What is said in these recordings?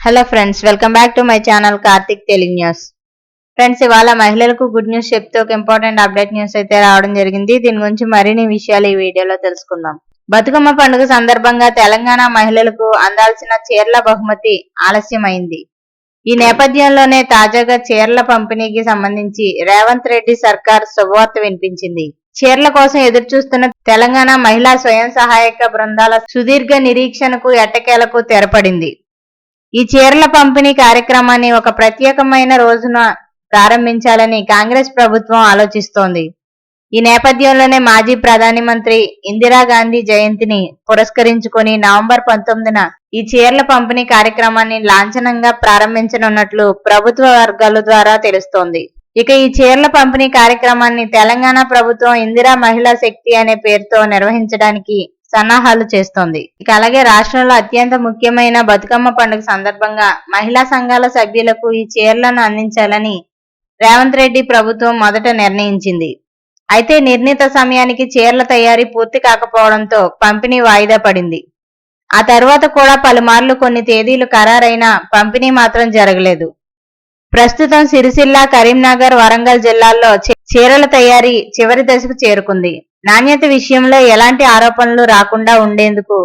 Hello friends, welcome back to my channel Karthik Telugu news. Friends, ఇవాళ మహిళలకు good news చెప్తూ ఒక ఇంపార్టెంట్ అప్డేట్ న్యూస్ అయితే రావడం జరిగింది. దీని గురించి మరిన్ని విషయాలు ఈ వీడియోలో తెలుసుకుందాం. బతుకమ్మ పండుగ సందర్భంగా తెలంగాణ మహిళలకు అందాల్సిన చీరల బహుమతి ఆలస్యమైంది. ఈ నేపథ్యంలోనే తాజాగా చీరల పంపిణీకి సంబంధించి రేవంత్ రెడ్డి సర్కార్ శుభవార్త వినిపించింది. చీరల కోసం ఎదురు చూస్తున్న తెలంగాణ మహిళా స్వయం సహాయక బృందాల సుదీర్ఘ నిరీక్షణకు ఎట్టకేలకు తెరపడింది. ఈ చీరల పంపిణీ కార్యక్రమాన్ని ఒక ప్రత్యేకమైన రోజున ప్రారంభించాలని కాంగ్రెస్ ప్రభుత్వం ఆలోచిస్తోంది. ఈ నేపథ్యంలోనే మాజీ ప్రధాని మంత్రి ఇందిరాగాంధీ జయంతిని పురస్కరించుకొని నవంబర్ 19న ఈ చీరల పంపిణీ కార్యక్రమాన్ని లాంఛనంగా ప్రారంభించనున్నట్లు ప్రభుత్వ వర్గాల ద్వారా తెలుస్తోంది. ఇక ఈ చీరల పంపిణీ కార్యక్రమాన్ని తెలంగాణ ప్రభుత్వం ఇందిరా మహిళా శక్తి అనే పేరుతో నిర్వహించడానికి సన్నాహాలు చేస్తోంది. ఇక అలాగే రాష్ట్రంలో అత్యంత ముఖ్యమైన బతుకమ్మ పండుగ సందర్భంగా మహిళా సంఘాల సభ్యులకు ఈ చీరలను అందించాలని రేవంత్ రెడ్డి ప్రభుత్వం మొదట నిర్ణయించింది. అయితే నిర్ణీత సమయానికి చీరల తయారీ పూర్తి కాకపోవడంతో పంపిణీ వాయిదా పడింది. ఆ తర్వాత కూడా పలుమార్లు కొన్ని తేదీలు ఖరారైనా పంపిణీ మాత్రం జరగలేదు. ప్రస్తుతం సిరిసిల్ల, కరీంనగర్, వరంగల్ జిల్లాల్లో చీరల తయారీ చివరి దశకు చేరుకుంది. నాణ్యత విషయంలో ఎలాంటి ఆరోపణలు రాకుండా ఉండేందుకు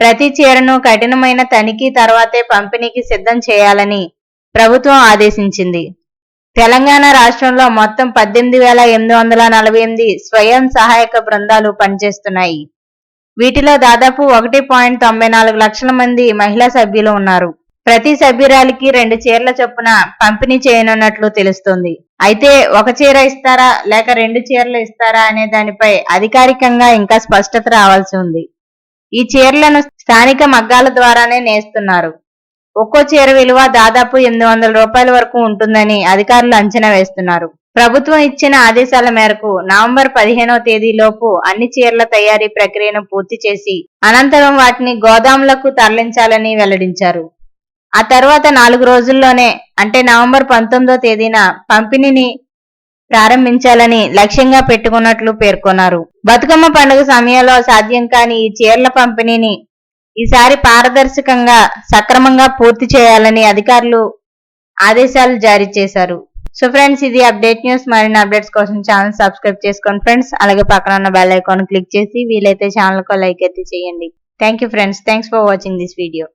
ప్రతి చీరను కఠినమైన తనిఖీ తర్వాతే పంపిణీకి సిద్ధం చేయాలని ప్రభుత్వం ఆదేశించింది. తెలంగాణ రాష్ట్రంలో మొత్తం 18,848 స్వయం సహాయక బృందాలు పనిచేస్తున్నాయి. వీటిలో దాదాపు 1.94 లక్షల మంది మహిళా సభ్యులు ఉన్నారు. ప్రతి సభ్యురాలికి 2 చీరల చొప్పున పంపిణీ చేయనున్నట్లు తెలుస్తోంది. అయితే ఒక చీర ఇస్తారా లేక 2 చీరలు ఇస్తారా అనే దానిపై అధికారికంగా ఇంకా స్పష్టత రావాల్సి ఉంది. ఈ చీరలను స్థానిక మగ్గాల ద్వారానే నేస్తున్నారు. ఒక్కో చీర విలువ దాదాపు 800 రూపాయల వరకు ఉంటుందని అధికారులు అంచనా వేస్తున్నారు. ప్రభుత్వం ఇచ్చిన ఆదేశాల మేరకు నవంబర్ 15వ తేదీలోపు అన్ని చీరల తయారీ ప్రక్రియను పూర్తి చేసి అనంతరం వాటిని గోదాములకు తరలించాలని వెల్లడించారు. ఆ తర్వాత 4 రోజుల్లోనే అంటే నవంబర్ 19వ తేదీన పంపిణీని ప్రారంభించాలని లక్ష్యంగా పెట్టుకున్నట్లు పేర్కొన్నారు. బతుకమ్మ పండుగ సమయంలో సాధ్యం కాని ఈ చీరల పంపిణీని ఈసారి పారదర్శకంగా సక్రమంగా పూర్తి చేయాలని అధికారులు ఆదేశాలు జారీ చేశారు. సో ఫ్రెండ్స్, ఇది అప్డేట్ న్యూస్. మరిన్ని అప్డేట్స్ కోసం ఛానల్ సబ్స్క్రైబ్ చేసుకోండి ఫ్రెండ్స్. అలాగే పక్కన ఉన్న బెల్ ఐకాన్ క్లిక్ చేసి వీలైతే ఛానల్ కు లైక్ అయితే చేయండి. Thank you friends. Thanks for watching this video.